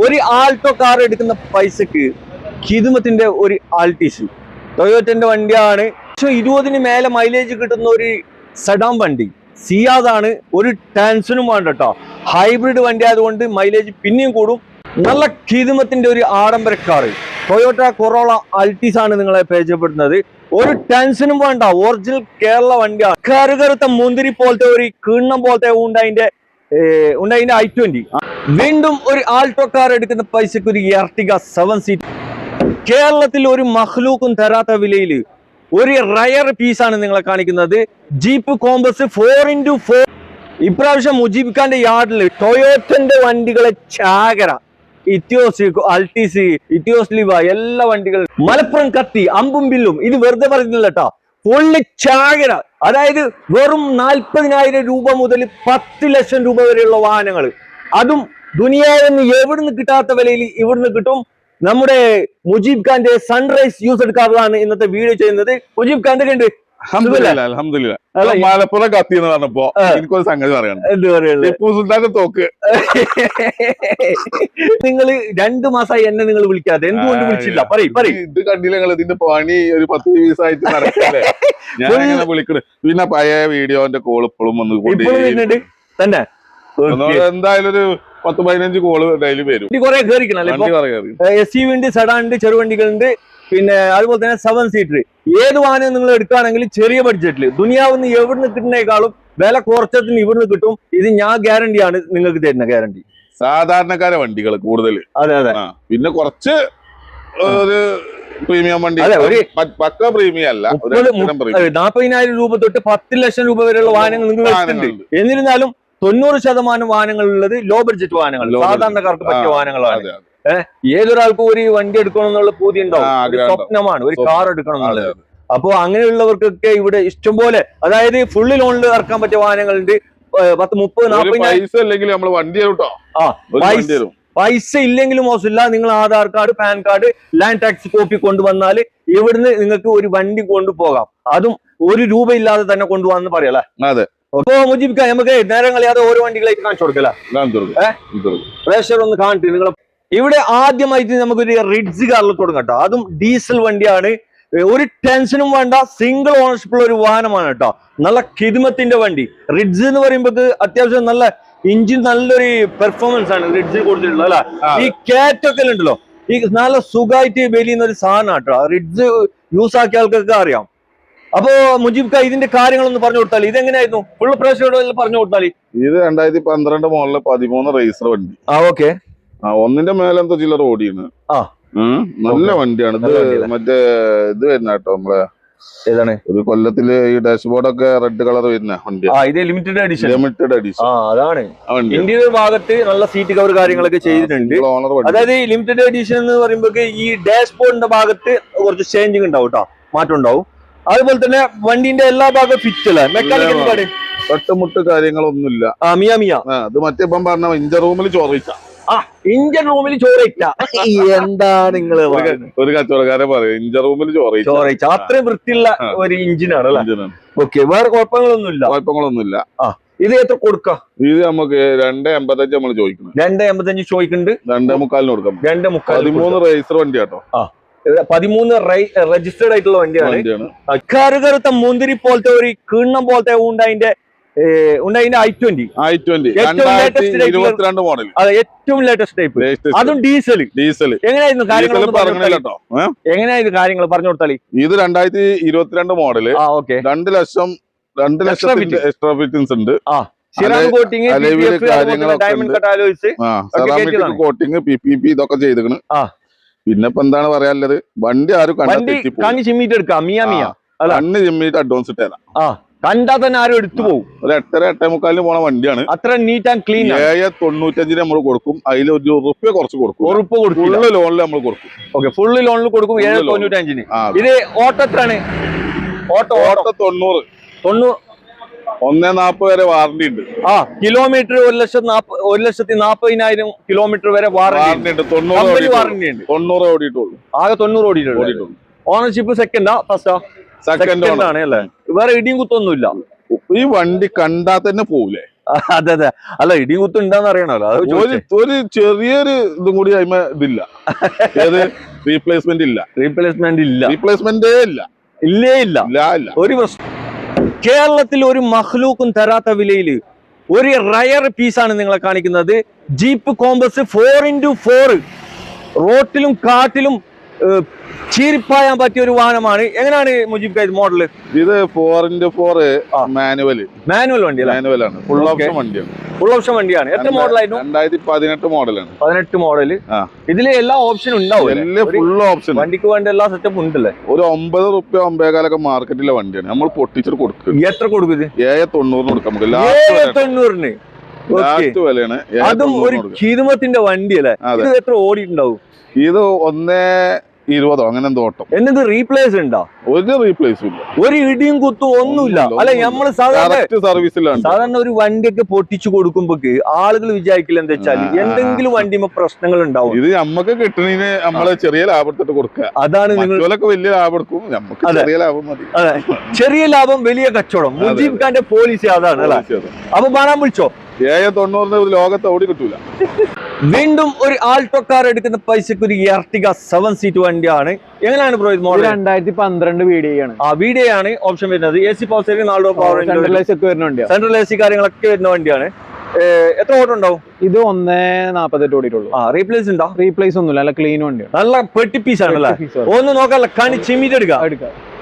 ഒരു Alto car എടുക്കുന്ന പൈസക്ക് ഹിദുമത്തിന്റെ ഒരു ആൾട്ടീസ് ടൊയോറ്റന്റെ വണ്ടിയാണ്. 20 മേലെ മൈലേജ് കിട്ടുന്ന ഒരു സെഡാൻ വണ്ടി സിയാദാണ്. ഒരു ടെൻഷനും വേണ്ട കേട്ടോ. ഹൈബ്രിഡ് വണ്ടി ആയതുകൊണ്ട് മൈലേജ് പിന്നെയും കൂടും. നല്ല ഹിദുമത്തിന്റെ ഒരു ആഡംബര കാർ ടൊയോട്ട കൊറോള ആൾട്ടീസ് ആണ് നിങ്ങളെ പരിചയപ്പെടുന്നത്. ഒരു ടെൻഷനും വേണ്ട, ഒറിജിനൽ കേരള വണ്ടിയാണ്. കറുകറുത്ത മുന്തിരി പോലത്തെ ഒരു കിണ്ണം പോലത്തെ ഉണ്ടായിന്റെ i20. വീണ്ടും ഒരു ആൾട്ടോ കാർ എടുക്കുന്ന പൈസക്ക് ഒരു എർട്ടിക 7 സീറ്റ് കേരളത്തിൽ ഒരു മഹ്ലൂക്കും തരാത്ത വിലയിൽ ഒരു റയർ പീസാണ് നിങ്ങളെ കാണിക്കുന്നത്. Jeep compass 4x4. ഇപ്രാവശ്യം മുജീബ് ഖാന്റെ യാർഡിൽ ടൊയോറ്റന്റെ വണ്ടികളെ ചാകര, ഇറ്റിയോസ്, അൾട്ടീസ്, ഇറ്റിയോസ് ലിവ എല്ലാ വണ്ടികളും, മലപ്പുറം കത്തി, അമ്പും ബില്ലും. ഇത് വെറുതെ പറയുന്നില്ല കേട്ടോ, ഫുള്ള് ചാകര. അതായത് വെറും 40,000 രൂപ മുതൽ 10 ലക്ഷം രൂപ വരെയുള്ള വാഹനങ്ങൾ, അതും ദുനിയാവിന്ന് എവിടുന്ന് കിട്ടാത്ത വിലയിൽ ഇവിടുന്ന് കിട്ടും. നമ്മുടെ മുജീബ് ഖാന്റെ സൺറൈസ് യൂസ്ഡ് കാറാണ് ഇന്നത്തെ വീഡിയോ ചെയ്യുന്നത്. മുജീബ് ഖാൻ ഉണ്ട്. മലപ്പുറം കത്തി എന്ന് പറഞ്ഞപ്പോ എനിക്കൊരു സംഗതി പറയണം. ടിപ്പു സുൽത്താന്റെ തോക്ക്. നിങ്ങൾ 2 മാസമായി എന്നെ നിങ്ങൾ വിളിക്കാതെ എന്തുകൊണ്ട് വിളിച്ചില്ല? ഇത് കണ്ടില്ല നിങ്ങൾ? ഇതിന്റെ പണി ഒരു 10 ദിവസമായിട്ട് നടക്കല്ലേ. ഞാൻ വിളിക്കണേ. പിന്നെ പഴയ വീഡിയോന്റെ കോൾ ഇപ്പോഴും വന്ന് തന്നെ എന്തായാലും ഒരു 10-15 കോള് ഡെയിലി വരും. കുറെ SUV ഉണ്ട്, സെഡാൻ ഉണ്ട്, ചെറുവണ്ടികളുണ്ട്, പിന്നെ അതുപോലെ തന്നെ 7 സീറ്റർ. ഏത് വാഹനം നിങ്ങൾ എടുക്കുകയാണെങ്കിൽ ചെറിയ ബഡ്ജറ്റിൽ ദുനിയാവിന്ന് എവിടുന്ന് കിട്ടുന്നേക്കാളും വില കുറച്ചതിന് ഇവിടുന്ന് കിട്ടും. ഇത് ഞാൻ ഗ്യാരണ്ടിയാണ് നിങ്ങൾക്ക് തരുന്ന ഗ്യാരണ്ടി. സാധാരണക്കാരെ വണ്ടികൾ കൂടുതൽ. അതെ അതെ. പിന്നെ കുറച്ച് ഒരു പ്രീമിയം വണ്ടി, പക്ക പ്രീമിയം അല്ല. 40,000 രൂപ തൊട്ട് 10 ലക്ഷം രൂപ വരെയുള്ള വാഹനങ്ങൾ നിങ്ങൾ എടുത്തിട്ടുണ്ട്. എന്നിരുന്നാലും 90% വാഹനങ്ങൾ ഉള്ളത് ലോ ബഡ്ജറ്റ് വാഹനങ്ങൾ, സാധാരണക്കാർക്ക് പറ്റിയ വാഹനങ്ങളാണ്. ഏതൊരാൾക്കും ഒരു വണ്ടി എടുക്കണം എന്നുള്ള പൂതി ഉണ്ടാവും, സ്വപ്നമാണ് ഒരു കാർ എടുക്കണം എന്നുള്ളത്. അപ്പൊ അങ്ങനെയുള്ളവർക്കൊക്കെ ഇവിടെ ഇഷ്ടംപോലെ, അതായത് ഫുള്ളി ലോണിൽ ഇറക്കാൻ പറ്റിയ വാഹനങ്ങളുണ്ട്. 10, 30, 40 പൈസ ഇല്ലെങ്കിലും മോശമില്ല. നിങ്ങൾ Aadhaar card, pan card, land tax copy കൊണ്ടുവന്നാൽ ഇവിടുന്ന് നിങ്ങൾക്ക് ഒരു വണ്ടി കൊണ്ടുപോകാം. അതും 1 രൂപ ഇല്ലാതെ തന്നെ കൊണ്ടുപോകാന്ന് പറയല്ലേ. അതെ. അപ്പൊ മുജീബ് ഖാൻ, നമുക്ക് നേരം കളയാതെ ഓരോ വണ്ടികളായിട്ട് കാണിച്ചു കൊടുക്കല. പ്രേക്ഷകർ ഒന്ന് കാണിട്ട് നിങ്ങൾ. ഇവിടെ ആദ്യമായിട്ട് നമുക്കൊരു റിഡ്സ് കാറിൽ തുടങ്ങാം കേട്ടോ. അതും ഡീസൽ വണ്ടിയാണ്. ഒരു ടെൻഷനും വേണ്ട, സിംഗിൾ ഓണർഷിപ്പ് ഉള്ള ഒരു വാഹനമാണ് കേട്ടോ. നല്ല ഖിദ്മത്തിന്റെ വണ്ടി. റിഡ്സ് എന്ന് പറയുമ്പോൾ അത്യാവശ്യം നല്ല എഞ്ചിൻ, നല്ലൊരു പെർഫോമൻസ് ആണ് റിഡ്സ് കൊടുത്തിട്ടുള്ളത് അല്ലെ. ഈ കാറ്റൊക്കെ ഉണ്ടല്ലോ, ഈ നല്ല സുഖമായിട്ട് വലിയുന്ന ഒരു സാധനം കേട്ടോ. റിഡ്സ് യൂസ് ആക്കിയ ആൾക്കൊക്കെ അറിയാം. അപ്പൊ മുജീബ് ഖാൻ ഇതിന്റെ കാര്യങ്ങളൊന്ന് പറഞ്ഞു കൊടുത്താൽ, ഇതെങ്ങനെയായിരുന്നു ഫുൾ പ്രേക്ഷകരോട് പറഞ്ഞു കൊടുത്താൽ? ഇത് 2012 മോഡല് 13 റേസർ വണ്ടി. ഓക്കെ. ഒന്നിന്റെ മേലെ എന്തോ ചില്ലറ ഓടിയാണ്. നല്ല വണ്ടിയാണ് ഇത്. മറ്റേ ഇത് വരുന്ന കേട്ടോ, നമ്മളെ ഏതാണ് ഒരു കൊല്ലത്തില് ഈ ഡാഷ്ബോർഡൊക്കെ റെഡ് കളർ വരുന്ന വണ്ടിയാണ്. Limited edition. അതാണ് ഇന്ത്യയുടെ ഭാഗത്ത് നല്ല സീറ്റ് കവർ കാര്യങ്ങളൊക്കെ ചെയ്തിട്ടുണ്ട്. അതായത് ഈ ലിമിറ്റഡ് എഡിഷൻ എന്ന് പറയുമ്പോ ഈ ഡാഷ്ബോർഡിന്റെ ഭാഗത്ത് കുറച്ച് ചേഞ്ചിങ് ഉണ്ടാവും കേട്ടോ, മാറ്റം ഉണ്ടാവും. അതുപോലെ തന്നെ വണ്ടിന്റെ എല്ലാ ഭാഗവും ഫിറ്റ് അല്ലേ, മെക്കാനിക്കൽ തട്ടുമുട്ട് കാര്യങ്ങളൊന്നുമില്ല. അത് മറ്റേ ഇപ്പം പറഞ്ഞ ഇഞ്ചർ റൂമിൽ ചോറിച്ച. ഇഞ്ചൻ റൂമിൽ ചോറിച്ച എന്താണ് നിങ്ങള് ഒരു കച്ചവടക്കാരെ പറയും, ഇഞ്ചർ റൂമിൽ ചോറിച്ച. അത്രയും വൃത്തിയുള്ള ഒരു എഞ്ചിനാണ് അല്ലേ. ഓക്കെ, വേറെ കുഴപ്പങ്ങളൊന്നുമില്ല. ഇത് എത്ര കൊടുക്കാം? ഇത് നമുക്ക് 2.85 നമ്മൾ ചോദിക്കണം. 2.85 ചോദിക്കുന്നുണ്ട്. 2.45 കൊടുക്കാം. 2.45. 13 റേസർ വണ്ടി കേട്ടോ. 13 രജിസ്റ്റേർഡ് ആയിട്ടുള്ള വണ്ടിയാണ്. കറുകറുത്ത മുന്തിരി പോലത്തെ ഒരു കിണ്ണം പോലത്തെ ഉണ്ടായിന്റെ i20. 2022 മോഡൽ. അതെ, ഏറ്റവും ലേറ്റസ്റ്റ് ടൈപ്പ്. അതും ഡീസൽ. എങ്ങനെയായിരുന്നു കാര്യങ്ങൾ പറഞ്ഞു കൊടുത്താൽ? ഇത് 2022 മോഡല്. 2 ലക്ഷം എക്സ്ട്രാ ഫിറ്റിംഗ്സ് ഉണ്ട്. കോട്ടിങ്, PPP ഇതൊക്കെ ചെയ്തിരിക്കണ്. പിന്നെ ഇപ്പൊ എന്താണ് പറയാനുള്ളത്? വണ്ടി ആരും കണ്ണ് ചിമ്മിട്ട് എടുക്കാം. കണ്ണ് ചിമ്മിട്ട് അഡ്വാൻസ് ഇട്ടേരാം. കണ്ടാ തന്നെ ആരും എടുത്തു പോകും. ഒരു 8:30-8:45 പോണ വണ്ടിയാണ്. അത്ര നീറ്റ് ആൻഡ് ക്ലീൻ. 7.95 നമ്മൾ കൊടുക്കും. അതിൽ ₹1 കുറച്ച് കൊടുക്കും. ഫുള്ള് ലോണിൽ നമ്മൾ കൊടുക്കും. ഓക്കെ, ഫുള്ള് ലോണിൽ കൊടുക്കും. 7.95. ഇത് ഓട്ടോ എത്രയാണ്? ഓട്ടോ 90. 1.40 വരെ വാറണ്ടി ഉണ്ട്. കിലോമീറ്റർ 1,40,000 കിലോമീറ്റർ വരെ വാറണ്ടി ഉണ്ട്. 90 ഓടിയിട്ടുള്ളൂ. ആകെ 90 ഓടിയിട്ടുള്ളൂ. ഓണർഷിപ്പ് സെക്കൻഡാ ഫസ്റ്റാ? സെക്കൻഡ് ആണ് അല്ലേ. വേറെ ഇടിയും കുത്തൊന്നുമില്ല. ഈ വണ്ടി കണ്ടാ തന്നെ പോവില്ലേ? അതെ അതെ, അല്ല ഇടിയും കുത്തും ഉണ്ടാന്ന് അറിയണല്ലോ, അത് ഒരു ചോദിച്ചേ. ഒരു ചെറിയൊരു ഇതും കൂടി അതിമ ഇതില്ല, ഏത് റീപ്ലേസ്മെന്റ് ഇല്ല, റീപ്ലേസ്മെന്റ് ഇല്ല, റീപ്ലേസ്മെന്റേ ഇല്ല, ഇല്ലേ ഇല്ല, ഇല്ല. ഒരു പ്രശ്നം. കേരളത്തിൽ ഒരു മഹ്ലൂക്കും തരാത്ത വിലയിൽ ഒരു റയർ പീസാണ് നിങ്ങളെ കാണിക്കുന്നത്. ജീപ്പ് കോമ്പസ് 4x4 റോട്ടിലും കാട്ടിലും ചീരിപ്പായാൻ പറ്റിയ ഒരു വാഹനമാണ്. എങ്ങനെയാണ് മുജീബ് ഖാൻ മോഡല്? ഇത് 4x4 മാനുവൽ വണ്ടിയാണ്, ഫുൾ ഓപ്ഷൻ വണ്ടിയാണ്. ഫുൾ ഓപ്ഷൻ വണ്ടിയാണ്. എത്ര മോഡലായിരുന്നു? 2018 മോഡലാണ്. 18 മോഡല്. ഇതില് എല്ലാ ഓപ്ഷനും ഉണ്ടാവും, ഫുൾ ഓപ്ഷൻ, വണ്ടിക്ക് വേണ്ട എല്ലാ സെറ്റപ്പും ഉണ്ടല്ലേ. ഒരു 9 റുപ്യ 9.5 മാർക്കറ്റിലെ വണ്ടിയാണ് നമ്മൾ പൊട്ടിച്ചിട്ട് കൊടുക്കുന്നത്. എത്ര കൊടുക്കുന്നത്? 790 കൊടുക്കാം നമുക്ക്, 790. ലാസ്റ്റ് വിലയാണ്. അതും ഒരു ഖിദ്മത്തിന്റെ വണ്ടിയല്ലേ. ഇത് എത്ര ഓടിയിട്ടുണ്ടാവും? ഇത് 1:20 അങ്ങനെ എന്തോ ഓട്ടം. എന്നിട്ട് റീപ്ലേസ് ഉണ്ടോ? ഒരു റീപ്ലേസും ഇല്ല, ഒരു ഇടിയും കുത്തും ഒന്നുമില്ല. അല്ല നമ്മള് സാധാരണ ഒരു വണ്ടിയൊക്കെ പൊട്ടിച്ചു കൊടുക്കുമ്പോ ആളുകൾ വിചാരിക്കില്ല എന്താ വെച്ചാൽ എന്തെങ്കിലും വണ്ടിയുമ്പോ പ്രശ്നങ്ങൾ ഉണ്ടാവും. ഇത് നമ്മക്ക് കിട്ടണതിന് നമ്മള് ചെറിയ ലാഭം എടുത്തിട്ട് കൊടുക്കുക. അതാണ് നിങ്ങളൊക്കെ വലിയ ലാഭം എടുക്കും, നമുക്ക് ചെറിയ ലാഭം മതി. അതെ, ചെറിയ ലാഭം വലിയ കച്ചവടം. മുജീബ് ഖാന്റെ പോളിസി അതാണ് അല്ലേ. അപ്പൊ കാണാൻ വിളിച്ചോ. 790 ഒരു ലോകത്ത് ഓടി കിട്ടൂല. വീണ്ടും ഒരു ആൾട്ടോ കാർ എടുക്കുന്ന പൈസക്ക് ഒരു എർട്ടിക 7 സീറ്റ് വണ്ടിയാണ്. എങ്ങനെയാണ് ബ്രോ ഇത് മോഡൽ? 2012 വീഡിയോയാണ്. വീഡിയോ ആണ് ഓപ്ഷൻ വരുന്നത്. AC power steering, 4 power, central AC കാര്യങ്ങളൊക്കെ വരുന്ന വണ്ടിയാണ്. എത്ര ഓട്ടം ഉണ്ടാവും? ഇത് 1:48 ഓടിയിട്ടുള്ളൂ. റീപ്ലേസ് ഉണ്ടോ? റീപ്ലേസ് ഒന്നുമില്ല, നല്ല ക്ലീൻ വണ്ടിയാണ്. നല്ല പെട്ടി പീസ് ആണല്ലേ, ഒന്ന് നോക്കാല്ല, കണി ചിമ്മിട്ട് എടുക്കാം.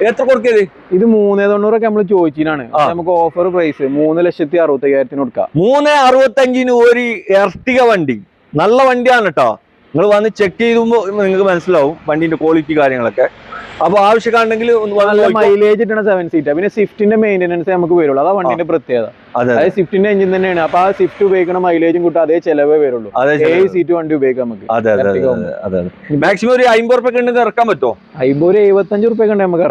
എത്ര കൊടുക്കത്? ഇത് 390 നമ്മൾ ചോദിച്ചിനാണ്. നമുക്ക് ഓഫർ പ്രൈസ് 3,65,000 കൊടുക്കാം. 365 ഒരു എർട്ടിക വണ്ടി, നല്ല വണ്ടിയാണ് കേട്ടോ. നിങ്ങൾ വന്ന് ചെക്ക് ചെയ്യുമ്പോൾ നിങ്ങൾക്ക് മനസ്സിലാവും വണ്ടിന്റെ ക്വാളിറ്റി കാര്യങ്ങളൊക്കെ. അപ്പൊ ആവശ്യക്കാരുണ്ടെങ്കിൽ നല്ല മൈലേജ് കിട്ടുന്ന 7 സീറ്റ്. പിന്നെ സ്വിഫ്റ്റിന്റെ മെയിൻ്റെനൻസ് നമുക്ക് വരുള്ളൂ, അതാ വണ്ടിന്റെ പ്രത്യേകത. അതായത് സ്വിഫ്റ്റിന്റെ എഞ്ചിൻ തന്നെയാണ്. അപ്പൊ ആ സ്വിഫ്റ്റ് ഉപയോഗിക്കുന്ന മൈലേജും കൂട്ടും അതേ ചെലവേ വരുള്ളൂ. 7 സീറ്റ് വണ്ടി ഉപയോഗിക്കാം നമുക്ക്. മാക്സിമം ഒരു 50 റുപ്യ ഉണ്ടെങ്കിൽ ഇറക്കാൻ പറ്റുമോ? 50 75 റുപ്യ നമുക്ക്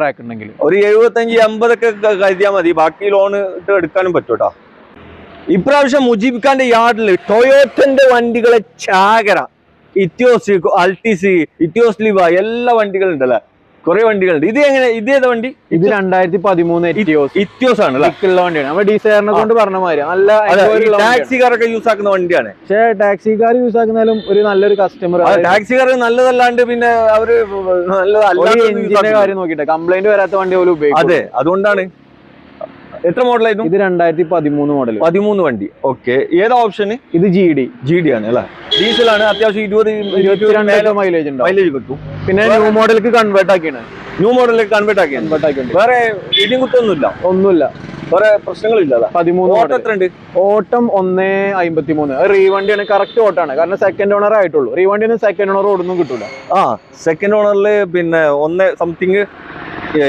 ട്രാക്ക് ഉണ്ടെങ്കിൽ ഒരു 75-80 ഒക്കെ കരുതിയാൽ മതി. ബാക്കി ലോൺ ഇട്ട് എടുക്കാനും പറ്റും കേട്ടോ. ഇപ്രാവശ്യം മുജീബ് ഖാന്റെ യാർഡില് ടൊയോറ്റന്റെ വണ്ടികളെ ചാകര, ഇറ്റിയോസ്, അൾട്ടിസ്, ഇറ്റിയോസ് ലിവ എല്ലാ വണ്ടികളും ഉണ്ടല്ലേ, കുറെ വണ്ടികളുണ്ട്. ഇത് എങ്ങനെ, ഇത് ഏതാ വണ്ടി? ഇത് 2013 ഇറ്റിയോസ് ആണ് വണ്ടിയാണ്. നമ്മൾ ഡിസൈറിനെ കൊണ്ട് പറഞ്ഞ മാതിരി നല്ല ടാക്സിക്കാരൊക്കെ യൂസ് ആക്കുന്ന വണ്ടിയാണ്. പക്ഷേ ടാക്സിക്കാർ യൂസ് ആക്കുന്നാലും ഒരു നല്ലൊരു കസ്റ്റമർ, ടാക്സിക്കാർ നല്ലതല്ലാണ്ട് പിന്നെ അവര് എഞ്ചിന്റെ കാര്യം നോക്കിയിട്ട് കംപ്ലൈന്റ് വരാത്ത വണ്ടി പോലും ഉപയോഗിക്കും. അതെ, അതുകൊണ്ടാണ്. എത്ര മോഡലായിരുന്നു? ഇത് 2013 മോഡൽ. 13 വണ്ടി. ഓക്കെ, ഏതാ ഓപ്ഷന്? ഇത് GD ആണ് അല്ലെ, ഡീസലാണ്. അത്യാവശ്യം 20-22 മൈലേജ് കിട്ടും. പിന്നെ ന്യൂ മോഡലിലേക്ക് കൺവേർട്ട് ആക്കിയാണ്. ന്യൂ മോഡലിലേക്ക് കൺവേർട്ട് ആക്കിയാണ്. വേറെ ഇടിയും കുത്തൊന്നുമില്ല, വേറെ പ്രശ്നങ്ങളില്ല. 13 ഓട്ടം എത്ര ഉണ്ട്? ഓട്ടം 1:53. റീവണ്ടിയാണ്, കറക്റ്റ് ഓട്ടാണ്. കാരണം സെക്കൻഡ് ഓണർ ആയിട്ടുള്ളൂ. റീവണ്ടിന് സെക്കൻഡ് ഓണർ ഓടൊന്നും കിട്ടൂല. സെക്കൻഡ് ഓണറിൽ പിന്നെ 1 സംതിങ്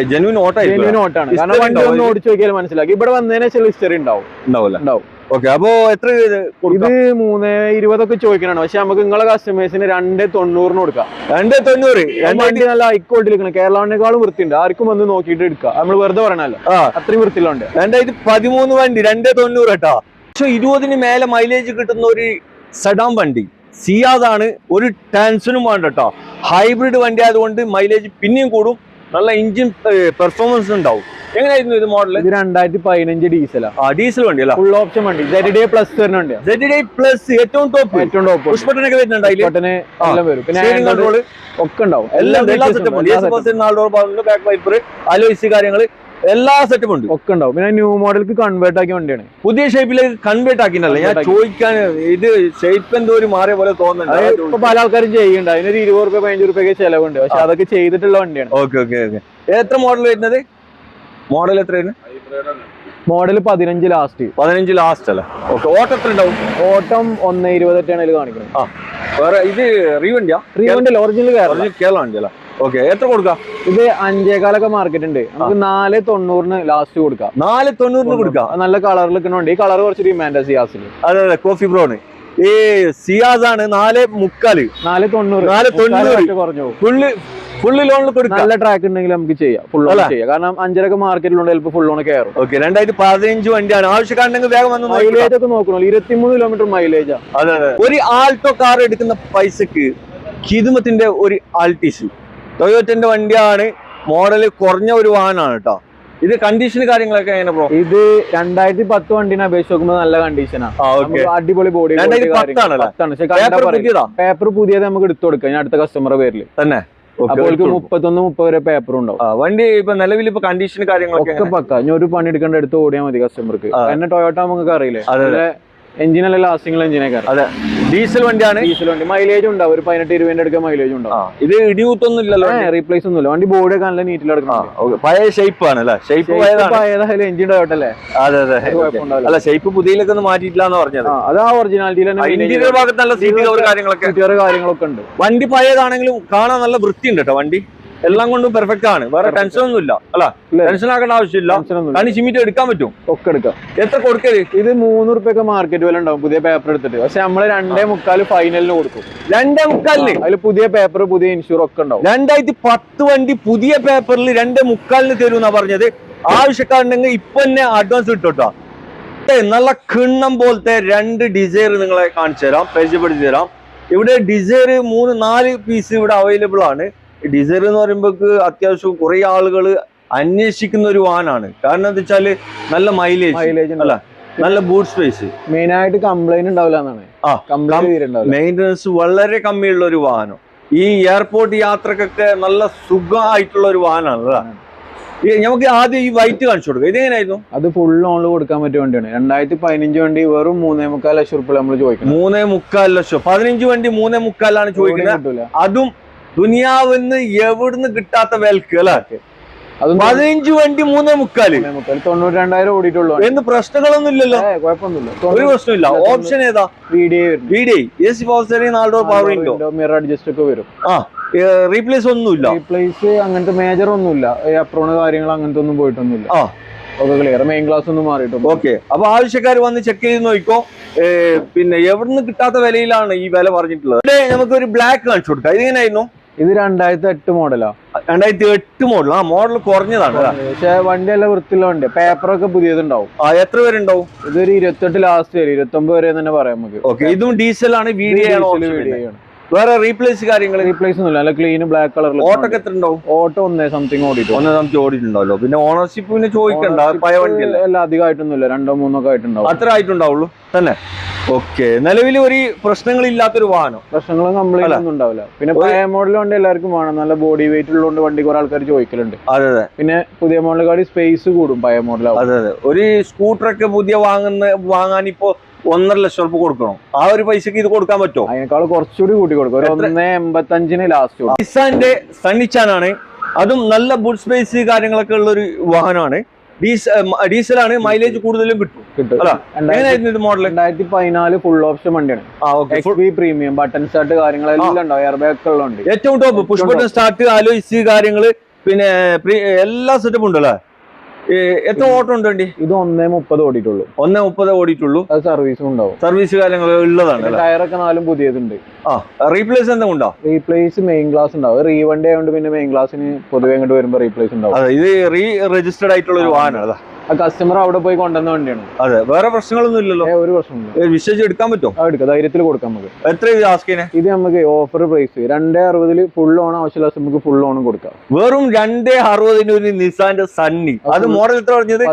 ജെന്യൂൻ ഓട്ടാണ്. കാരണം വണ്ടി ഒന്ന് ഓടിച്ചു നോക്കിയാൽ മനസ്സിലാക്കി. ഇവിടെ വന്നതിന് ചില ഹിസ്റ്ററി ഉണ്ടാവും. ഓക്കെ, അപ്പൊ എത്ര ഇത് 3:20 ഒക്കെ ചോദിക്കണം. പക്ഷെ നമുക്ക് നിങ്ങളെ കസ്റ്റമേഴ്സിന് 2:90 കൊടുക്കാം. 2:90. വണ്ടി നല്ല ഹൈക്കോൾട്ടിൽ നിൽക്കണം. കേരളാവിനേക്കാളും വൃത്തിയുണ്ട്. ആർക്കും വന്ന് നോക്കിയിട്ട് എടുക്കാം. നമ്മൾ വെറുതെ പറയണല്ലോ, അത്രയും വൃത്തിയിലുണ്ട്. 2013 വണ്ടി 2:90 കേട്ടോ. പക്ഷെ 20 മേലെ മൈലേജ് കിട്ടുന്ന ഒരു സെഡാൻ വണ്ടി സിയാദാണ്. ഒരു ടെൻഷനും വേണ്ട കേട്ടോ. ഹൈബ്രിഡ് വണ്ടി ആയതുകൊണ്ട് മൈലേജ് പിന്നെയും കൂടും, നല്ല എഞ്ചിൻ പെർഫോമൻസ് ഉണ്ടാവും. എങ്ങനെയായിരുന്നു ഇത് മോഡൽ? ഇത് 2015 ഡീസലാ. ഡീസൽ വണ്ടി അല്ല, ഫുൾ ഓപ്ഷൻ വണ്ടി. ZDI Plus വരുന്നുണ്ട്. ZDI Plus ഏറ്റവും ടോപ്പ്. പുഷ്പട്ടനൊക്കെ വരുന്നുണ്ട്, എല്ലാം വരും. പിന്നെ കൺട്രോൾ ഒക്കെ ഉണ്ടാവും. എല്ലാ സെറ്റപ്പ് ഉണ്ട്. ബാക്ക് വൈപ്പർ, അലോയ്സ് കാര്യങ്ങൾ എല്ലാ സെറ്റപ്പും ഉണ്ട്, ഒക്കെ ഉണ്ടാവും. പിന്നെ ന്യൂ മോഡലിക്ക് കൺവേർട്ട് ആക്കിയ വണ്ടിയാണ്. പുതിയ ഷേപ്പിലേക്ക് കൺവേർട്ട് ആക്കിയിട്ടല്ല ഞാൻ ചോദിക്കാൻ. ഇത് ഷേപ്പ് എന്തോ ഒരു മാറിയ പോലെ തോന്നുന്നുണ്ട്. ഇപ്പൊ പല ആൾക്കാരും ചെയ്യുന്നുണ്ട്. അതിനൊരു 20 രൂപ 15 രൂപയൊക്കെ ചെലവുണ്ട്. പക്ഷെ അതൊക്കെ ചെയ്തിട്ടുള്ള വണ്ടിയാണ്. ഓക്കെ. എത്ര മോഡൽ വരുന്നത്? മോഡൽ എത്രയാണ്? മോഡൽ 15 ലാസ്റ്റ് അല്ല. ഓക്കെ, ഓട്ടം എത്ര ഉണ്ടാവും? ഓട്ടം 1:20 കാണിക്കുന്നത്. വേറെ ഇത് റീവണ്ടിയാ? ഒറിജിനൽ കേരള വണ്ടി അല്ല. ഓക്കെ, എത്ര കൊടുക്കാം? ഇത് 5.15 മാർക്കറ്റ് ഉണ്ട്. നമുക്ക് 4:90 ലാസ്റ്റ് കൊടുക്കാം. 4:90 കൊടുക്കാം. നല്ല കളറിൽ നിൽക്കുന്നുണ്ട്. ഈ കളർ കുറച്ച് ഡിമാൻഡ് സിയാസിൽ. അതെ, കോഫി ബ്രൗൺ. ഈ സിയാസ് ആണ് 4:45. 4:90 കുറഞ്ഞു. ഫുള്ള് ലോണിൽ കൊടുക്കാം. നല്ല ട്രാക്ക് ഉണ്ടെങ്കിൽ നമുക്ക് ചെയ്യാം, ഫുൾ ഓൺ ചെയ്യാം. കാരണം 5.5 മാർക്കറ്റിലുണ്ട്, ചിലപ്പോൾ ഫുൾ ഓൺ കയറും. ഓക്കെ, 2015 വണ്ടിയാണ്. ആവശ്യക്കാരുണ്ടെങ്കിൽ വേഗം വന്ന് മൈലേജ് ഒക്കെ നോക്കണോ. 23 കിലോമീറ്റർ മൈലേജാ. അതെ. ഒരു ആൾട്ടോ കാർ എടുക്കുന്ന പൈസക്ക് ഖിദ്മത്തിന്റെ ഒരു ആൾട്ടിസ് ടൊയോറ്റന്റെ വണ്ടിയാണ്. മോഡല് കുറഞ്ഞ ഒരു വാഹനമാണ് കേട്ടോ. ഇത് കണ്ടീഷൻ കാര്യങ്ങളൊക്കെ എങ്ങനെ ബ്രോ? ഇത് 2010 വണ്ടിനെ അപേക്ഷിച്ച് നോക്കുമ്പോൾ നല്ല കണ്ടീഷനാണ്. ഓക്കെ, അടിപൊളി ബോഡി, 2010 പേപ്പർ പുതിയത് നമുക്ക് എടുത്തു കൊടുക്കാം ഇനി അടുത്ത കസ്റ്റമറുടെ പേരിൽ തന്നെ. അപ്പോൾ 31-30 വരെ പേപ്പർ ഉണ്ടാവും. വണ്ടി ഇപ്പൊ നിലവിൽ ഇപ്പൊ കണ്ടീഷൻ കാര്യങ്ങളൊക്കെ ഒക്കെ പക്ക. ഇനി ഒരു പണി എടുക്കേണ്ട എടുത്ത് ഓടിയാൽ മതി കസ്റ്റമർക്ക്. എന്നെ ടൊയോട്ട നമുക്ക് അറിയില്ലേ, എഞ്ചിനല്ല ലാസ്റ്റിംഗ് എഞ്ചിനൊക്കെ. അതെ, ഡീസൽ വണ്ടിയാണ്. ഡീസൽ വണ്ടി മൈലേജ് ഉണ്ടാവും, ഒരു 18-20 അടുക്ക മൈലേജ് ഉണ്ടാവും. ഇത് ഇടിയൂത്തൊന്നും ഇല്ലല്ലോ, റീപ്ലേസ് ഒന്നുമില്ല. വണ്ടി ബോഡി ഒക്കെ നല്ല നീറ്റിൽ എടുക്കണം. പഴയ ഷേപ്പ് ആണ് അല്ലേ? ഷേപ്പ് ഏതായാലും എഞ്ചിൻ ടൊയോട്ടല്ലേ. അതെ അതെ, അല്ല ഷേപ്പ് പുതിയതിലൊക്കെ ഒന്നും മാറ്റിയിട്ടില്ലാന്ന് പറഞ്ഞത്. അത് ആ ഒറിജിനാലിറ്റിയിൽ ഇന്റീരിയർ ഭാഗത്ത് നല്ല സീറ്റ് കവർ കാര്യങ്ങളൊക്കെ ഉണ്ട്. വണ്ടി പഴയതാണെങ്കിലും കാണാൻ നല്ല വൃത്തിയുണ്ട് കേട്ടോ. വണ്ടി എല്ലാം കൊണ്ടും പെർഫെക്റ്റ് ആണ്, വേറെ ടെൻഷൻ ഒന്നും ഇല്ല അല്ല. ടെൻഷൻ ആക്കേണ്ട ആവശ്യമില്ല, കാരണം ചിമ്മിറ്റ് എടുക്കാൻ പറ്റും. ഒക്കെ എടുക്കാം. എത്ര കൊടുക്കല്? ഇത് 300 റുപ്യൊക്കെ മാർക്കറ്റ് വില ഉണ്ടാവും പുതിയ പേപ്പർ എടുത്തിട്ട്. പക്ഷെ നമ്മള് 2.25 ഫൈനലിന് കൊടുക്കും. 2.25 അതിൽ പുതിയ പേപ്പർ, പുതിയ ഇൻഷൂർ ഒക്കെ ഉണ്ടാവും. 2010 വണ്ടി പുതിയ പേപ്പറിൽ 2.25 തരുമെന്നാ പറഞ്ഞത്. ആവശ്യക്കാരുണ്ടെങ്കിൽ ഇപ്പൊ തന്നെ അഡ്വാൻസ് കിട്ടോട്ടോ. നല്ല കിണ്ണം പോലത്തെ 2 ഡിസൈർ നിങ്ങളെ കാണിച്ചു തരാം, പരിചയപ്പെടുത്തി തരാം. ഇവിടെ ഡിസൈർ 3-4 പീസ് ഇവിടെ അവൈലബിൾ ആണ്. ഡിസൈർ എന്ന് പറയുമ്പോൾ അത്യാവശ്യം കുറെ ആളുകൾ അന്വേഷിക്കുന്ന ഒരു വാഹനമാണ്. കാരണം എന്താ വെച്ചാല് നല്ല മൈലേജ് അല്ല, നല്ല ബൂട്ട് സ്പേസ്. മെയിൻ ആയിട്ട് കംപ്ലൈന്റ് ഉണ്ടാവില്ല എന്നാണ്. മെയിൻ്റനൻസ് വളരെ കമ്മിയുള്ള ഒരു വാഹനം. ഈ എയർപോർട്ട് യാത്രക്കൊക്കെ നല്ല സുഖമായിട്ടുള്ള ഒരു വാഹനമാണ്. നമുക്ക് ആദ്യം ഈ വൈറ്റ് കാണിച്ചു കൊടുക്കുക. ഇതെങ്ങനെയായിരുന്നു? അത് ഫുൾ ഓണിൽ കൊടുക്കാൻ പറ്റിയ വണ്ടിയാണ്. 2015 വണ്ടി വെറും 3.25 ലക്ഷം റുപ്യ നമ്മൾ ചോദിക്കുന്നത്. 3.25 ലക്ഷം. 15 വണ്ടി 3.25 ചോദിക്കുന്നത്. അതും ദുനിയാവിന്ന് എവിടുന്ന് കിട്ടാത്ത വിലക്ക് അല്ലെ. 15 വണ്ടി 3.25. 92,000 ഓടിയിട്ടുള്ളൂ. എന്ത് പ്രശ്നങ്ങളൊന്നും ഇല്ലല്ലോ? കുഴപ്പമൊന്നുമില്ല, ഒരു പ്രശ്നമില്ല. ഓപ്ഷൻ ഏതാ? VDI, AC power steering, 4 door power window, mirror adjust ഒക്കെ വരും. റീപ്ലേസ് ഒന്നുമില്ല. റീപ്ലേസ് അങ്ങനത്തെ മേജർ ഒന്നുമില്ല. അപ്രോണ് കാര്യങ്ങൾ അങ്ങനത്തെ ഒന്നും പോയിട്ടൊന്നുമില്ല. ഒക്കെ ക്ലിയർ. മെയിൻ ക്ലാസ് ഒന്നും മാറിയിട്ടുണ്ട്. ഓക്കെ, അപ്പൊ ആവശ്യക്കാർ വന്ന് ചെക്ക് ചെയ്ത് നോക്കിക്കോ. പിന്നെ എവിടുന്ന് കിട്ടാത്ത വിലയിലാണ് ഈ വില പറഞ്ഞിട്ടുള്ളത്. ഇവിടെ നമുക്ക് ഒരു ബ്ലാക്ക് കാണിച്ചു കൊടുക്കാം. ഇതെങ്ങനെയായിരുന്നു? ഇത് 2008 മോഡലാ. 2008 മോഡൽ. മോഡൽ കുറഞ്ഞതാണ്, പക്ഷെ വണ്ടി എല്ലാം വൃത്തിയുള്ള വണ്ടി. പേപ്പറൊക്കെ പുതിയതുണ്ടാവും. എത്ര പേരുണ്ടാവും? ഇതൊരു 28 ലാസ്റ്റ് വരെ, 29 വരെ തന്നെ പറയാം നമുക്ക്. ഓക്കെ, ഇതും ഡീസൽ ആണ്. VDI ആണ്. വേറെ റീപ്ലേസ് കാര്യങ്ങൾ? റീപ്ലേസ് ഒന്നുമില്ല, നല്ല ക്ലീൻ ബ്ലാക്ക് കളറിൽ. ഓട്ടോ എത്ര ഉണ്ടാവും? ഓട്ടോ 1 സംതിങ് ഓടിയിട്ടുണ്ടാവല്ലോ. പിന്നെ ഓണർഷിപ്പ് പിന്നെ ചോദിക്കണ്ട, പഴയ വണ്ടിയല്ലേ. എല്ലാം അധികമായിട്ടൊന്നുമില്ല, 2-3 ഒക്കെ ആയിട്ടുണ്ടാവും. അത്ര ആയിട്ടുണ്ടാവുള്ളൂ തന്നെ. ഓക്കെ, നിലവിൽ ഒരു പ്രശ്നങ്ങളില്ലാത്തൊരു വാഹനം. പ്രശ്നങ്ങളും കംപ്ലൈന്റ് ഒന്നും ഉണ്ടാവില്ല. പിന്നെ പഴയ മോഡൽ വണ്ടി എല്ലാവർക്കും വേണം. നല്ല ബോഡി വെയിറ്റ് ഉള്ളതുകൊണ്ട് വണ്ടി കുറെ ആൾക്കാർ ചോദിക്കലുണ്ട്. അതെ അതെ. പിന്നെ പുതിയ മോഡലുകാർ സ്പേസ് കൂടും പഴയ മോഡൽ. അതെ അതെ. ഒരു സ്കൂട്ടറൊക്കെ പുതിയ വാങ്ങാൻ ഇപ്പോ 1.5 ലക്ഷം രൂപ കൊടുക്കണം. ആ ഒരു പൈസക്ക് ഇത് കൊടുക്കാൻ പറ്റുമോ? അതിനേക്കാൾ കുറച്ചുകൂടി കൂട്ടി കൊടുക്കും. 1.85 ലാസ്റ്റ്. നിസാന്റെ സണ്ണിച്ചാനാണ്. അതും നല്ല ബൂട്ട് സ്പേസ് കാര്യങ്ങളൊക്കെ ഉള്ള ഒരു വാഹനമാണ്. ഡീസലാണ്. മൈലേജ് കൂടുതലും കിട്ടും. എങ്ങനെയായിരുന്നു ഇത് മോഡൽ? 2014 ഫുൾ ഓപ്ഷൻ വണ്ടിയാണ്. XP പ്രീമിയം, ബട്ടൺ സ്റ്റാർട്ട് കാര്യങ്ങളെല്ലാം ഉണ്ടാവും. എയർ ബാഗ് ഉള്ളതുണ്ട്. ഏറ്റവും top push button start, alloys കാര്യങ്ങള്, പിന്നെ എല്ലാ സെറ്റപ്പും ഉണ്ടല്ലേ. എത്ര ഓട്ടം ഉണ്ട് വണ്ടി? ഇത് 1.30 ഓടിയിട്ടുള്ളൂ. 1.30 ഓടിയിട്ടുള്ളൂ. അത് സർവീസും ഉണ്ടാവും. സർവീസ് കാര്യങ്ങൾ ഉള്ളതാണ്. ടയറൊക്കെ 4 പുതിയതുണ്ട്. റീപ്ലേസ് എന്തെങ്കിലും ഉണ്ടോ? റീപ്ലേസ് മെയിൻ ഗ്ലാസ് ഉണ്ടാവും. റീവണ്ടി ആയതുകൊണ്ട് പിന്നെ മെയിൻ ഗ്ലാസിന് പൊതുവെ അങ്ങോട്ട് വരുമ്പോൾ റീപ്ലേസ് ഉണ്ടാവും. അതെ, ഇത് രജിസ്റ്റേർഡ് ആയിട്ടുള്ള ഒരു വാഹനമാണ്. ആ കസ്റ്റമർ അവിടെ പോയി കൊണ്ടുവന്ന വണ്ടിയാണ്. അതെ, വേറെ പ്രശ്നങ്ങളൊന്നും ഇല്ലല്ലോ? ഒരു പ്രശ്നമില്ല. വിശ്വസിച്ച് എടുക്കാൻ പറ്റുമോ? എടുക്കാം, ധൈര്യത്തിൽ കൊടുക്കാം നമുക്ക്. എത്ര ഇത് ആസ്കിനെ? ഇത് നമുക്ക് ഓഫർ പ്രൈസ് 2.60 ഫുൾ ഓൺ ആവശ്യമില്ല, നമുക്ക് ഫുൾ ഓൺ കൊടുക്കാം. വെറും 2.60 ഒരു നിസാന്റെ സണ്ണി. അത് മോഡൽ എത്ര പറഞ്ഞത്?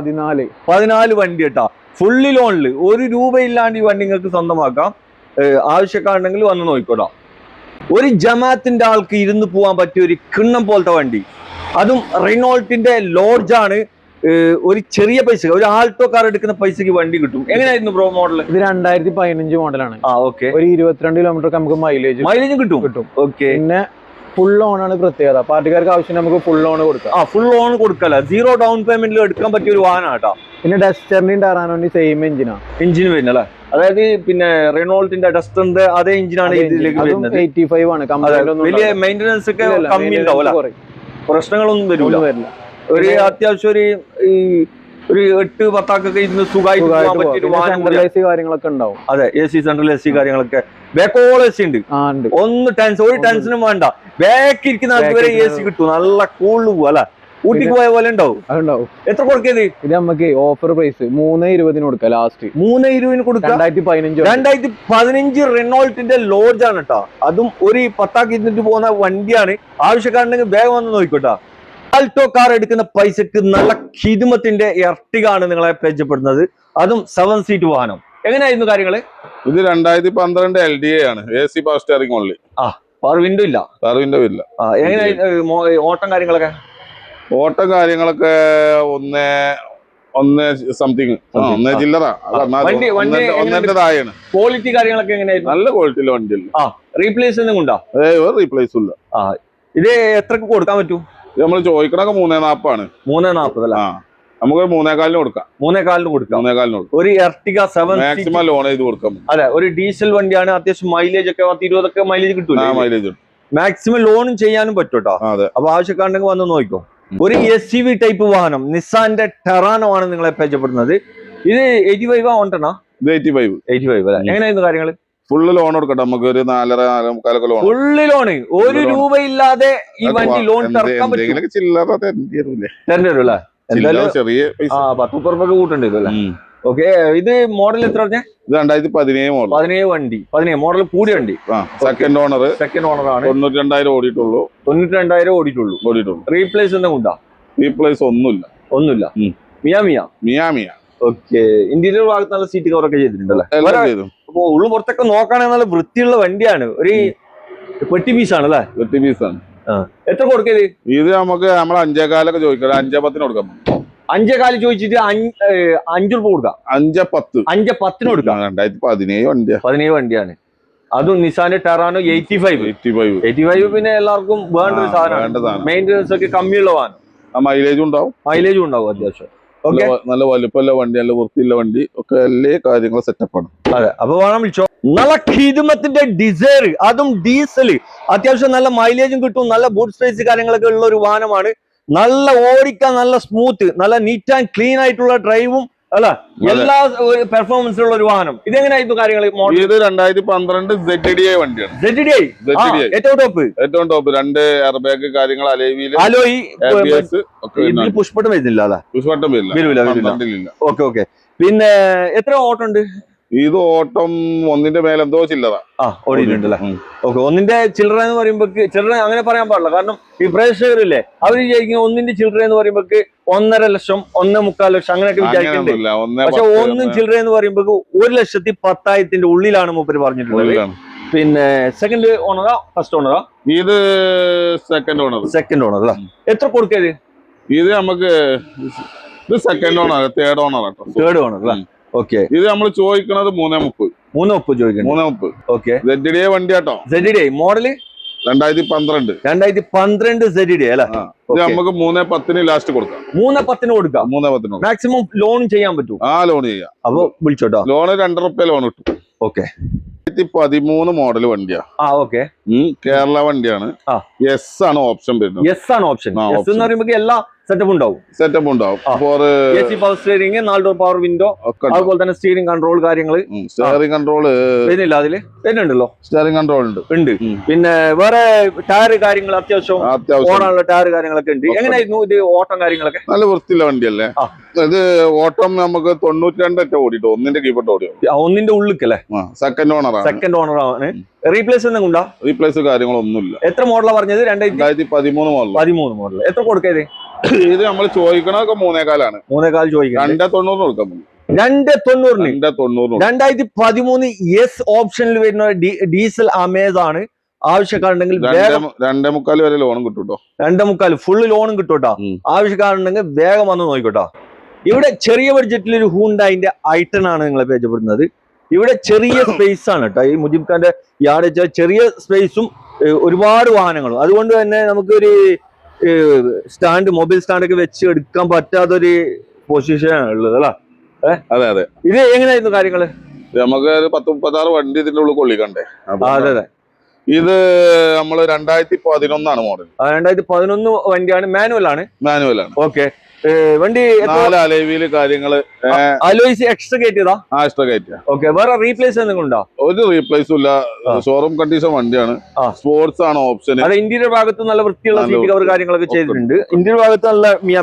14 വണ്ടി കേട്ടാ. ഫുള്ളി ലോണില് 1 രൂപ ഇല്ലാണ്ട് ഈ വണ്ടി നിങ്ങൾക്ക് സ്വന്തമാക്കാം. ആവശ്യക്കാരുണ്ടെങ്കിൽ വന്ന് നോക്കിക്കോടാ. ഒരു ജമാഅത്തിന്റെ ആൾക്ക് ഇരുന്ന് പോകാൻ പറ്റിയ ഒരു കിണ്ണം പോലത്തെ വണ്ടി. അതും റെനോൾട്ടിന്റെ ലോഡ്ജാണ്. ഒരു ചെറിയ പൈസ, ഒരു ആൾട്ടോ കാർ എടുക്കുന്ന പൈസക്ക് വണ്ടി കിട്ടും. എങ്ങനെയായിരുന്നു ബ്രോ മോഡൽ? ഇത് 2015 മോഡലാണ്. ഓക്കെ. ഒരു 22 കിലോമീറ്റർ നമുക്ക് മൈലേജും കിട്ടും. ഓക്കെ. പിന്നെ ഫുൾ ഓൺ ആണ് പ്രത്യേകത. പാർട്ടിക്കാർക്ക് ആവശ്യം നമുക്ക് ഫുൾ ഓൺ കൊടുക്കാം. ഫുൾ ഓൺ കൊടുക്കല്ല, 0 ഡൗൺ പേയ്മെന്റിൽ എടുക്കാൻ പറ്റിയ ഒരു വാഹനം കേട്ടോ. പിന്നെ ഡസ്റ്ററിന്റെയും ടാറാനോന്റെയും സെയിം എഞ്ചിൻ വരുന്നല്ലേ. അതായത് പിന്നെ റെനോൾട്ടിന്റെ ഡസ്റ്ററിന്റെ അതേ എഞ്ചിനാണ് ഇതിലേക്ക് വരുന്നത്. 85 ആണ്. വലിയ മെയിന്റനൻസ് ഒക്കെ കമ്മി ഉണ്ടാവും, പ്രശ്നങ്ങളൊന്നും വരില്ല. ഒരു അത്യാവശ്യം ഒരു 8-10 ഇരുന്ന് സുഖമായിട്ട് പോകാൻ പറ്റിയ ഒരു വാഹനം. കാര്യങ്ങളൊക്കെ ഉണ്ടാവും. അതെ, AC സെൻട്രൽ AC കാര്യങ്ങളൊക്കെ. ബാക്കോൾ AC ഉണ്ട്. ഒരു ടെൻഷനും വേണ്ട. ബാക്ക് ഇരിക്കുന്ന ആൾക്ക് വരെ AC കിട്ടും. നല്ല കൂളിൽ പോവാ അല്ലെ. ഊട്ടിക്ക് പോയ പോലെ ഉണ്ടാവും. എത്ര കൊടുക്കത്? ഇത് നമുക്ക് ഓഫർ പ്രൈസ് 3.20 കൊടുക്കാം. ലാസ്റ്റ് 3.20 കൊടുക്കാം. 2015 റെനോൾട്ടിന്റെ ലോഡ്ജ് ആണ് കേട്ടോ. അതും ഒരു 10 ഇരുന്നിട്ട് പോകുന്ന വണ്ടിയാണ്. ആവശ്യക്കാരുണ്ടെങ്കിൽ വേഗം വന്ന് നോക്കിക്കോട്ടാ. ആൾട്ടോ കാർ എടുക്കുന്ന പൈസക്ക് നല്ല ഹിദ്മത്തിന്റെ എർട്ടിഗാണ് നിങ്ങളെ പരിചയപ്പെടുന്നത്, അതും 7 സീറ്റ് വാഹനം. എങ്ങനെയായിരുന്നു കാര്യങ്ങള്? ഇത് 2012 LDA ആണ്, AC power steering only. Power window ഇല്ല, പവർ വിൻഡോ ഇല്ല. എങ്ങനെയായിരുന്നു ഓട്ടം കാര്യങ്ങളൊക്കെ? ഓട്ടം കാര്യങ്ങളൊക്കെ ഒന്ന് സംതിങ്, ഒന്ന് ചില്ലറ. ഒന്നെ താഴെയാണ്. ക്വാളിറ്റി കാര്യങ്ങളൊക്കെ എങ്ങനെയായിരുന്നു? നല്ല ക്വാളിറ്റിയിലെ വണ്ടിയല്ല. റീപ്ലേസ് ഒന്നും ഉണ്ടോ? റീപ്ലേസ് ഇല്ല. ഇത് എത്രക്ക് കൊടുക്കാൻ പറ്റും? നമ്മൾ ചോദിക്കണൊക്കെ 340 ആണ്. 340 അല്ല, നമുക്ക് 3.4 കൊടുക്കാം. 3.4 കൊടുക്കാം. ഒരു എർട്ടിഗ 7 മാക്സിമം ലോൺ ചെയ്ത് കൊടുക്കാം. അതെ, ഒരു ഡീസൽ വണ്ടിയാണ്, അത്യാവശ്യം മൈലേജ് ഒക്കെ 20 മൈലേജ് കിട്ടും. മൈലേജ് മാക്സിമം ലോണും ചെയ്യാനും പറ്റും കേട്ടോ. അപ്പൊ ആവശ്യക്കാരുണ്ടെങ്കിൽ വന്ന് നോക്കിക്കോ. ഒരു SUV ടൈപ്പ് വാഹനം നിസാന്റെ ടെറാനോ ആണ് നിങ്ങളെ പരിചയപ്പെടുന്നത്. ഇത് 85 ഓണ്ടണോ? 85 അല്ലെ? എങ്ങനെയായിരുന്നു കാര്യങ്ങള്? ഫുള്ള് ലോൺ കൊടുക്കട്ടെ, നമുക്ക് ഒരു 4.5 ലോൺ. ഫുള്ള് ലോണ്, 1 രൂപ ഇല്ലാതെ ഈ വണ്ടി ലോൺ തറക്കാൻ പറ്റും. ചില്ലറ തരേണ്ടി വരും അല്ലേ? എന്തായാലും ചെറിയ 10 രൂപ കൂട്ടേണ്ടി വരും അല്ലേ? ഓക്കെ. ഇത് മോഡൽ എത്ര പറഞ്ഞേ? ഇത് 2017 മോഡൽ. 17 വണ്ടി, 17 മോഡൽ കൂടിയ വണ്ടി. സെക്കൻഡ് ഓണർ ആണ്. 92,000 ഓടിയിട്ടുള്ളൂ. 92,000 ഓടിയിട്ടുള്ളൂ. റീപ്ലേസ് ഒന്നും ഉണ്ടോ? റീപ്ലേസ് ഒന്നുമില്ല. മിയ. ഓക്കെ. ഇന്റീരിയർ ഭാഗത്ത് നല്ല സീറ്റ് കവർ ഒക്കെ ചെയ്തിട്ടുണ്ടല്ലേ? അപ്പൊ ഉള്ളു പുറത്തൊക്കെ നോക്കുകയാണെങ്കിൽ നല്ല വൃത്തിയുള്ള വണ്ടിയാണ്. ഒരു പെട്ടി പീസ് ആണ് അല്ലേ? പെട്ടി പീസാണ്. എത്ര കൊടുക്കല്? ഇത് നമുക്ക് നമ്മൾ 5.4 കൊടുക്കാം. 5.10 കൊടുക്കാം. 5.4 ചോദിച്ചിട്ട് 5 രൂപ കൊടുക്കാം. 5.10 കൊടുക്കാം. 2017 വണ്ടിയാണ്. അതും നിസാന്റെ ടെറാനോ 85. പിന്നെ എല്ലാവർക്കും വേണ്ട ഒരു സാധനമാണ്. മെയിൻ്റെനൻസ് ഒക്കെ കമ്മിയുള്ള വാഹനം. മൈലേജും ഉണ്ടാവും അത്യാവശ്യം. നല്ല വലുപ്പമുള്ള വണ്ടി, നല്ല വൃത്തിയുള്ള വണ്ടി ഒക്കെ, എല്ലാ കാര്യങ്ങളും സെറ്റപ്പാണ്. അതെ, അപ്പൊ വേണം വിളിച്ചോ. നല്ല ഹിദ്മത്തിന്റെ ഡിസയർ, അതും ഡീസൽ, അത്യാവശ്യം നല്ല മൈലേജും കിട്ടും, നല്ല ബൂട്ട് സ്പേസ് കാര്യങ്ങളൊക്കെ ഉള്ള ഒരു വാഹനമാണ്. നല്ല ഓടിക്കാൻ, നല്ല സ്മൂത്ത്, നല്ല നീറ്റ് ആൻഡ് ക്ലീൻ ആയിട്ടുള്ള ഡ്രൈവും അല്ല, എല്ലാ പെർഫോമൻസിലുള്ള ഒരു വാഹനം. ഇതെങ്ങനെയായിരുന്നു കാര്യങ്ങൾ? ഇത് 2012 ZDI വണ്ടിയാണ്. ZDI ഏറ്റവും ടോപ്പ്. 2 എയർ ബാഗ് കാര്യങ്ങൾ, അലോയ് പുഷ്പട്ടം വരുന്നില്ല അല്ലെ? പുഷ്പട്ടം വരില്ല. ഓക്കെ. പിന്നെ എത്ര ഓട്ടം ഉണ്ട്? ഇത് ഓട്ടം 1ന്റെ മേലെ എന്തോ ചില്ലറ ഓടിയിട്ടുണ്ടല്ലേ? ഓക്കെ. 1ന്റെ ചില്ലറ എന്ന് പറയുമ്പോ, ചില്ലറ അങ്ങനെ പറയാൻ പാടില്ല, കാരണം ഈ പ്രേക്ഷകരില്ലേ അവര് വിചാരിക്കുന്ന 1ന്റെ ചില്ലറ എന്ന് പറയുമ്പോ 1.5 ലക്ഷം, 1.25 ലക്ഷം അങ്ങനെയൊക്കെ വിചാരിക്കുന്നുണ്ട്. പക്ഷെ 1 ചില്ലറ എന്ന് പറയുമ്പോ 1,10,000 ഉള്ളിലാണ് മൂപ്പര് പറഞ്ഞിട്ടുള്ളത്. പിന്നെ സെക്കൻഡ് ഓണറാ ഫസ്റ്റ് ഓണറാ? ഇത് സെക്കൻഡ് ഓണർ അല്ല. എത്ര കൊടുക്കത്? ഇത് നമുക്ക് സെക്കൻഡ് ഓണർ, തേർഡ് ഓണർ അല്ലേ? ഓക്കെ. ഇത് നമ്മൾ ചോദിക്കണത് 3.30 ചോദിക്കണം. 3.30. ഓക്കെ. ZDI വണ്ടി കേട്ടോ. ZDI മോഡല് 2012 ZDI അല്ലേ? ഇത് നമുക്ക് 3.10 ലാസ്റ്റ് കൊടുക്കാം. 3.10 കൊടുക്കാം. 3.10 മാക്സിമം ലോൺ ചെയ്യാൻ പറ്റും. ലോൺ ചെയ്യാം. അപ്പൊ വിളിച്ചോട്ടോ. ലോണ് 2 രൂപ ലോൺ കിട്ടും. ഓക്കെ. 2013 മോഡൽ വണ്ടിയാ. ഓക്കെ. കേരള വണ്ടിയാണ്. എസ് ആണ് ഓപ്ഷൻ വരുന്നത്. എസ് എന്ന് പറയുമ്പോ എല്ലാ സെറ്റപ്പ് ഉണ്ടാവും. AC power steering, 4 door power window, അതുപോലെ തന്നെ സ്റ്റിയറിംഗ് കൺട്രോൾ കാര്യങ്ങള്. സ്റ്റിയറിംഗ് കൺട്രോൾ വരുന്നില്ല അതില്? വരുന്നുണ്ടല്ലോ, സ്റ്റിയറിംഗ് കൺട്രോൾ ഉണ്ട്. പിന്നെ വേറെ ടയർ കാര്യങ്ങൾ അത്യാവശ്യം ഓടാനുള്ള ടയർ കാര്യങ്ങളൊക്കെ ഉണ്ട്. എങ്ങനെയായിരുന്നു ഇത് ഓട്ടം കാര്യങ്ങളൊക്കെ? നല്ല വൃത്തിയുള്ള വണ്ടിയല്ലേ? ഇത് ഓട്ടം നമുക്ക് 92 ഓടിട്ടോ, 1ന്റെ കീപ്പട്ട് ഓടിയോ. 1ന്റെ ഉള്ളിക്കല്ലേ? സെക്കൻഡ് ഓണറാണ്. റീപ്ലേസ് ഒന്നും ഉണ്ടോ? റീപ്ലേസ് കാര്യങ്ങളൊന്നുമില്ല. എത്ര മോഡലാണ് പറഞ്ഞത്? 2013 മോഡൽ. എത്ര കൊടുക്കത്? ഇത് നമ്മൾ ചോദിക്കണതൊക്കെ 3.4 ആണ്. 3.4 ചോദിക്കാം. 2.90 കൊടുക്കാം. 2.90. 2013 എസ് ഓപ്ഷനിൽ വരുന്ന ഡീസൽ അമേസ് ആണ്. ആവശ്യക്കാരുണ്ടെങ്കിൽ 2.25 വരെ ലോണും കിട്ടൂട്ടോ. 2.25 ഫുള്ള് ലോണും കിട്ടൂട്ടോ. ആവശ്യക്കാരുണ്ടെങ്കിൽ വേഗം വന്ന് നോക്കിക്കോട്ടോ. ഇവിടെ ചെറിയ ബഡ്ജറ്റിൽ ഒരു ഹൂണ്ടായിന്റെ i10 ആണ് നിങ്ങളെ പരിചയപ്പെടുന്നത്. ഇവിടെ ചെറിയ സ്പേസ് ആണ് കേട്ടോ. ഈ മുജീബ് ഖാന്റെ യാർഡ് ചെറിയ സ്പേസും ഒരുപാട് വാഹനങ്ങളും, അതുകൊണ്ട് തന്നെ നമുക്കൊരു മൊബൈൽ സ്റ്റാൻഡ് ഒക്കെ വെച്ച് എടുക്കാൻ പറ്റാത്തൊരു പൊസിഷനാണ് ഉള്ളത് അല്ലേ? അതെ. ഇത് എങ്ങനെയായിരുന്നു കാര്യങ്ങള്? നമുക്ക് 10-36 വണ്ടി ഇതിന്റെ ഉള്ളിൽ കൊള്ളിക്കണ്ടേ? അതെ. ഇത് നമ്മള് 2011 മോഡൽ. 2011 വണ്ടിയാണ്. മാനുവൽ ആണ്. ഓക്കെ. വണ്ടി 4 അലോയ് കാര്യങ്ങള്. അലോയ്സ് എക്സ്ട്രാ കയറ്റിയതാ? എക്സ്ട്രാ കയറ്റിയ. ഓക്കെ. വേറെ റീപ്ലേസ് എന്തെങ്കിലും ഉണ്ടോ? ഒരു റീപ്ലേസും ഇല്ല. ഷോറൂം കണ്ടീഷൻ വണ്ടിയാണ്. സ്പോർട്സ് ആണ് ഓപ്ഷൻ. അത് ഇന്റീരിയർ ഭാഗത്ത് നല്ല വൃത്തിയുള്ള സീറ്റ് കവർ കാര്യങ്ങളൊക്കെ ചെയ്തിട്ടുണ്ട്. ഇന്റീരിയർ ഭാഗത്ത് നല്ല മിയ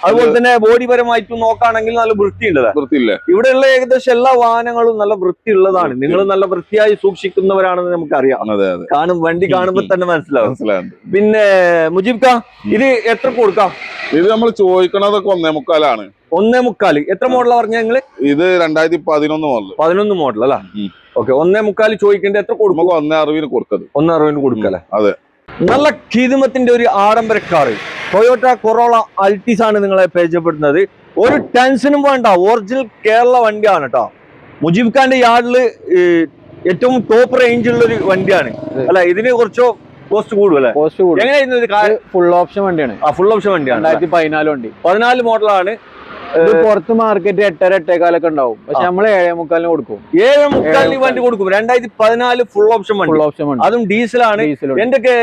അതുപോലെ തന്നെ ബോഡി പരമായിട്ട് നോക്കുകയാണെങ്കിൽ നല്ല വൃത്തിയുണ്ട്. വൃത്തിയില്ലേ? ഇവിടെയുള്ള ഏകദേശം എല്ലാ വാഹനങ്ങളും നല്ല വൃത്തിയുള്ളതാണ്. നിങ്ങൾ നല്ല വൃത്തിയായി സൂക്ഷിക്കുന്നവരാണെന്ന് നമുക്കറിയാം. അതെ അതെ, വണ്ടി കാണുമ്പോൾ തന്നെ മനസ്സിലാവും. മനസ്സിലാണ്ട്. പിന്നെ മുജീബ് ക, ഇത് എത്ര കൊടുക്കാം? ഇത് നമ്മൾ ചോദിക്കണതൊക്കെ 1.25 1.25. എത്ര മോഡലാ പറഞ്ഞ നിങ്ങള്? ഇത് 2011 മോഡൽ. 11 മോഡൽ അല്ല? ഓക്കെ. 1.25 ചോദിക്കേണ്ട എത്ര കൊടുക്കും? 1.60 കൊടുക്കത്. 1.60 കൊടുക്കല്ലേ? അതെ. നല്ല ഖീദമത്തിന്റെ ഒരു ആഡംബര കാർ ടൊയോട്ട കൊറോള അൾട്ടിസ് ആണ് നിങ്ങളെ പരിചയപ്പെടുന്നത്. ഒരു ടെൻഷനും വേണ്ട, ഒറിജിനൽ കേരള വണ്ടിയാണ് കേട്ടോ. മുജീബ് ഖാന്റെ യാർഡില് ഏറ്റവും ടോപ്പ് റേഞ്ച് ഉള്ള ഒരു വണ്ടിയാണ് അല്ല? ഇതിന് കുറച്ചോ കോസ്റ്റ് കൂടും അല്ലെ? കോസ്റ്റ് കൂടും. എങ്ങനെയായിരുന്നു ഇത്? ഫുൾ ഓപ്ഷൻ വണ്ടിയാണ്. ഫുൾ ഓപ്ഷൻ വണ്ടിയാണ്. 2014 വണ്ടി. 14 മോഡലാണ്. പുറത്ത് മാർക്കറ്റ് 8.5 ഉണ്ടാവും. പക്ഷെ നമ്മള് 7.25 കൊടുക്കും. 7.25 വണ്ടി കൊടുക്കും. 2014 ഫുൾ ഓപ്ഷൻ വണ്ടി. ഫുൾ ഓപ്ഷൻ വണ്ടി, അതും ഡീസലാണ്. എന്തൊക്കെ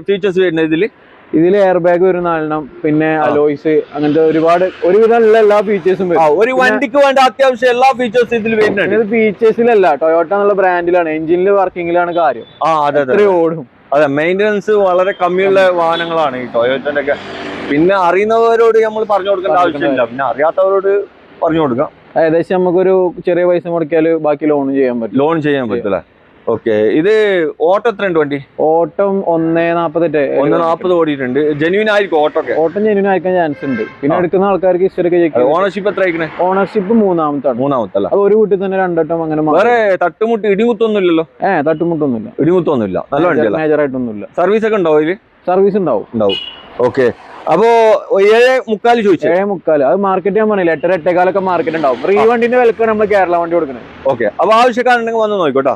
ഫീച്ചേഴ്സ് വരുന്നത് ഇതില്? ഇതിൽ എയർ ബാഗ് വരും 4 പിന്നെ അലോയ്സ്, അങ്ങനത്തെ ഒരുവിധമുള്ള എല്ലാ ഫീച്ചേഴ്സും വരും. ഒരു വണ്ടിക്ക് വേണ്ട അത്യാവശ്യം എല്ലാ ഫീച്ചേഴ്സും ഇതിൽ വരുന്നുണ്ട്. ഇത് ഫീച്ചേഴ്സിലല്ല, ടൊയോട്ട എന്നുള്ള ബ്രാൻഡിലാണ്, എഞ്ചിനിൽ വർക്കിംഗിലാണ് കാര്യം. അതെ ഓടും. അതെ, മെയിൻ്റനൻസ് വളരെ കമ്മിയുള്ള വാഹനങ്ങളാണ് ഈ ടൊയോട്ടന്റെ ഒക്കെ. പിന്നെ അറിയുന്നവരോട് നമ്മൾ പറഞ്ഞു കൊടുക്കേണ്ട ആവശ്യമില്ല, പിന്നെ അറിയാത്തവരോട് പറഞ്ഞു കൊടുക്കാം. ഏകദേശം നമുക്കൊരു ചെറിയ പൈസ മുടക്കിയാൽ ബാക്കി ലോൺ ചെയ്യാൻ പറ്റും. ലോൺ ചെയ്യാൻ പറ്റില്ല. ഓക്കെ. ഇത് ഓട്ടോ എത്ര ഉണ്ട് വണ്ടി? ഓട്ടം 1.48 1.40 ഓടിയിട്ടുണ്ട്. ജെന്യൂൻ ആയിരിക്കും ഓട്ടോക്കെ? ഓട്ടം ജെന്യൂൻ ആയിരിക്കാൻ ചാൻസ് ഉണ്ട്. പിന്നെ എടുക്കുന്ന ആൾക്കാർക്ക് ഹിസ്റ്ററി. ഓണർഷിപ്പ് എത്ര ആയിക്കണേ? ഓണർഷിപ്പ് മൂന്നാമത്തെ. മൂന്നാമത്തല്ല? അത് ഒരു വീട്ടിൽ തന്നെ 2 വട്ടം അങ്ങനെ. വേറെ തട്ടുമുട്ട് ഇടിമുത്തൊന്നും ഇല്ലല്ലോ? തട്ടുമുട്ടൊന്നുമില്ല, ഇടിമുത്തൊന്നുമില്ല. നല്ല വണ്ടിയല്ല? മേജർ ആയിട്ടൊന്നുമില്ല. സർവീസ് ഒക്കെ ഉണ്ടാവും ഇതില്? സർവീസ് ഉണ്ടാവും. ഓക്കെ. അപ്പോ 7.25 ചോദിച്ചു. 7.25 അത് മാർക്കറ്റ് ഞാൻ പറഞ്ഞില്ല. 8.5 മാർക്കറ്റ് ഉണ്ടാവും. ഈ വണ്ടിന്റെ വിലക്കാണ് നമ്മൾ കേരള വണ്ടി കൊടുക്കുന്നത്. ഓക്കെ. അപ്പൊ ആവശ്യക്കാരുണ്ടെങ്കിൽ വന്ന് നോക്കിക്കോട്ടോ.